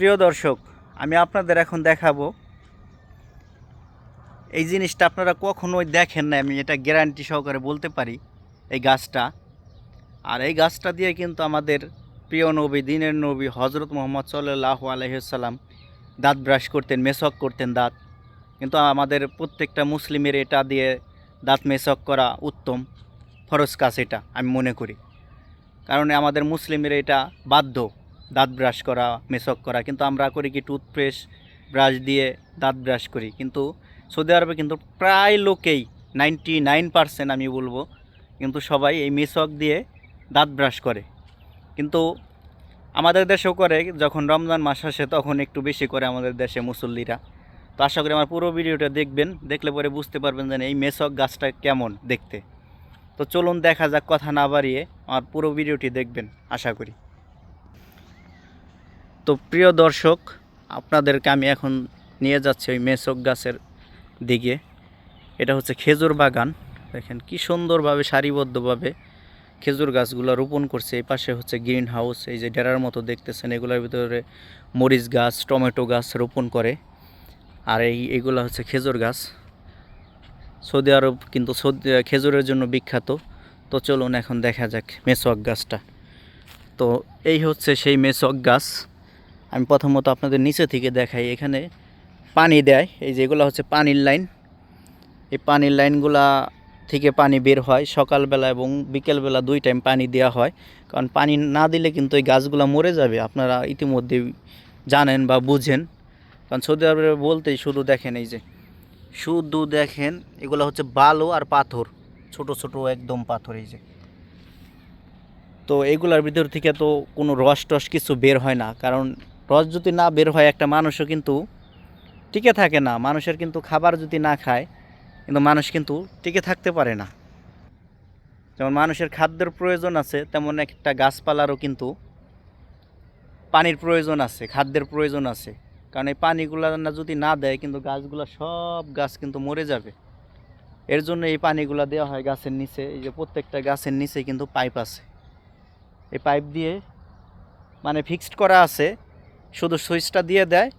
প্রিয় দর্শক, আমি আপনাদের এখন দেখাবো এই জিনিসটা আপনারা কখনোই দেখেন না, আমি এটা গ্যারান্টি সহকারে বলতে পারি। এই গাছটা, আর এই গাছটা দিয়ে কিন্তু আমাদের প্রিয় নবী, দিনের নবী হজরত মুহাম্মদ সাল্লাল্লাহু আলাইহি ওয়াসাল্লাম দাঁত ব্রাশ করতেন, মেসওয়াক করতেন দাঁত। কিন্তু আমাদের প্রত্যেকটা মুসলিমের এটা দিয়ে দাঁত মেসওয়াক করা উত্তম, ফরজ কাজ এটা আমি মনে করি। কারণ আমাদের মুসলিমের এটা বাধ্য দাঁত ব্রাশ করা, মেসওয়াক করা। কিন্তু আমরা করি কি টুথপেস্ট ব্রাশ দিয়ে দাঁত ব্রাশ করি, কিন্তু সৌদি আরবে কিন্তু প্রায় লোকেই 99% আমি বলবো কিন্তু সবাই এই মেসওয়াক দিয়ে দাঁত ব্রাশ করে। কিন্তু আমাদের দেশেও করে, যখন রমজান মাস আসে তখন একটু বেশি করে আমাদের দেশে মুসল্লিরা। তো আশা করি আমার পুরো ভিডিওটা দেখবেন, দেখলে পরে বুঝতে পারবেন যে এই মেসওয়াক গাছটা কেমন দেখতে। তো চলুন দেখা যাক, কথা না বাড়িয়ে আমার পুরো ভিডিওটি দেখবেন আশা করি। তো প্রিয় দর্শক, আপনাদেরকে আমি এখন নিয়ে যাচ্ছি ওই মেসওয়াক গাছের দিকে। এটা হচ্ছে খেজুর বাগান। দেখেন কি সুন্দরভাবে সারিবদ্ধভাবে খেজুর গাছগুলো রোপণ করছে। এই পাশে হচ্ছে গ্রিন হাউস, এই যে ডেরার মতো দেখতেছেন, এগুলোর ভিতরে মরিচ গাছ, টমেটো গাছ রোপণ করে। আর এইগুলো হচ্ছে খেজুর গাছ। সৌদি আরব কিন্তু খেজুরের জন্য বিখ্যাত। তো চলুন এখন দেখা যাক মেসওয়াক গাছটা। তো এই হচ্ছে সেই মেসওয়াক গাছ। আমি প্রথমত আপনাদের নিচে থেকে দেখাই। এখানে পানি দেয়, এই যে এগুলো হচ্ছে পানির লাইন। এই পানির লাইনগুলা থেকে পানি বের হয় সকালবেলা এবং বিকেলবেলা, 2 টাইম পানি দেওয়া হয়। কারণ পানি না দিলে কিন্তু এই গাছগুলো মরে যাবে, আপনারা ইতিমধ্যেই জানেন বা বুঝেন। কারণ সৌদি আরবে বলতেই শুধু দেখেন, এই যে শুধু দেখেন এগুলো হচ্ছে বালু আর পাথর, ছোট ছোট একদম পাথর। এই যে, তো এগুলার ভিতর থেকে তো কোনো রস টস কিছু বের হয় না। কারণ রস যদি না বের হয়, একটা মানুষও কিন্তু টিকে থাকে না। মানুষের কিন্তু খাবার যদি না খায়, কিন্তু মানুষ কিন্তু টিকে থাকতে পারে না। যেমন মানুষের খাদ্যের প্রয়োজন আছে, তেমন একটা গাছপালারও কিন্তু পানির প্রয়োজন আছে, খাদ্যের প্রয়োজন আছে। কারণ এই পানিগুলো না যদি না দেয়, কিন্তু গাছগুলো সব গাছ কিন্তু মরে যাবে। এর জন্য এই পানিগুলো দেওয়া হয় গাছের নিচে। এই যে প্রত্যেকটা গাছের নিচে কিন্তু পাইপ আছে, এই পাইপ দিয়ে মানে ফিক্সড করা আছে। শুধু সুইচটা দিয়ে দেয়,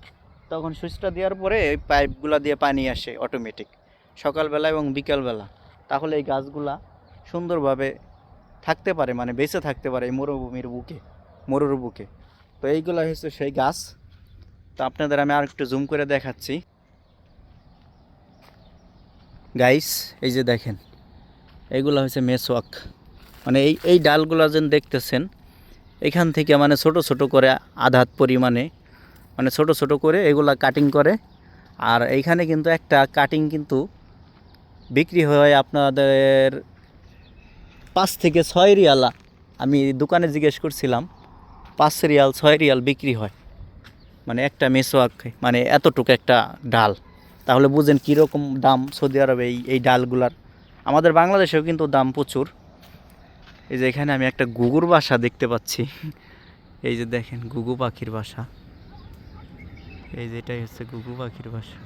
তখন সুইচটা দেওয়ার পরে এই পাইপগুলো দিয়ে পানি আসে অটোমেটিক সকালবেলা এবং বিকালবেলা। তাহলে এই গাছগুলা সুন্দরভাবে থাকতে পারে, মানে বেঁচে থাকতে পারে এই মরুভূমির বুকে, মরুর বুকে। তো এইগুলো হচ্ছে সেই গাছ। তো আপনাদের আমি আর একটু জুম করে দেখাচ্ছি গাইস। এই যে দেখেন, এইগুলো হচ্ছে মেসওয়াক। মানে এই ডালগুলো যেন দেখতেছেন, এখান থেকে মানে ছোট ছোট করে আধা পরিমাণে, মানে ছোট ছোট করে এগুলা কাটিং করে। আর এইখানে কিন্তু একটা কাটিং কিন্তু বিক্রি হয় আপনাদের 5 থেকে 6 রিয়ালা। আমি দোকানে জিজ্ঞেস করছিলাম, 5 রিয়াল 6 রিয়াল বিক্রি হয় মানে একটা মেসওয়াক, মানে এতটুকু একটা ডাল। তাহলে বুঝেন কীরকম দাম সৌদি আরবে এই ডালগুলার। আমাদের বাংলাদেশেও কিন্তু দাম প্রচুর। এই যে এখানে আমি একটা ঘুঘুর বাসা দেখতে পাচ্ছি। এই যে দেখেন ঘুঘু পাখির বাসা, এই যে এটাই হচ্ছে ঘুঘু পাখির বাসা।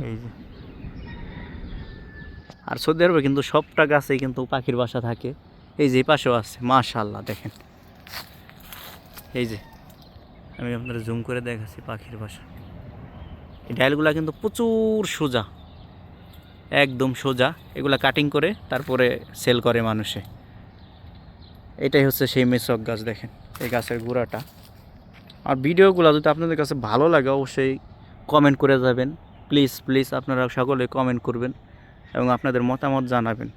এই যে, আর সৌদি আরবে কিন্তু সবটা গাছেই কিন্তু পাখির বাসা থাকে। এই যে পাশেও আছে, মাশাআল্লাহ দেখেন। এই যে আমি আপনারা জুম করে দেখাচ্ছি পাখির বাসা। এই ডালগুলা কিন্তু প্রচুর সোজা, একদম সোজা। এগুলা কাটিং করে তারপরে সেল করে মানুষে। এটাই হচ্ছে সেই মেসওয়াক গাছ। দেখেন এই গাছের গোড়াটা। আর ভিডিওগুলো যদি আপনাদের কাছে ভালো লাগে, অবশ্যই কমেন্ট করে যাবেন। প্লিজ প্লিজ আপনারা সকলে কমেন্ট করবেন এবং আপনাদের মতামত জানাবেন।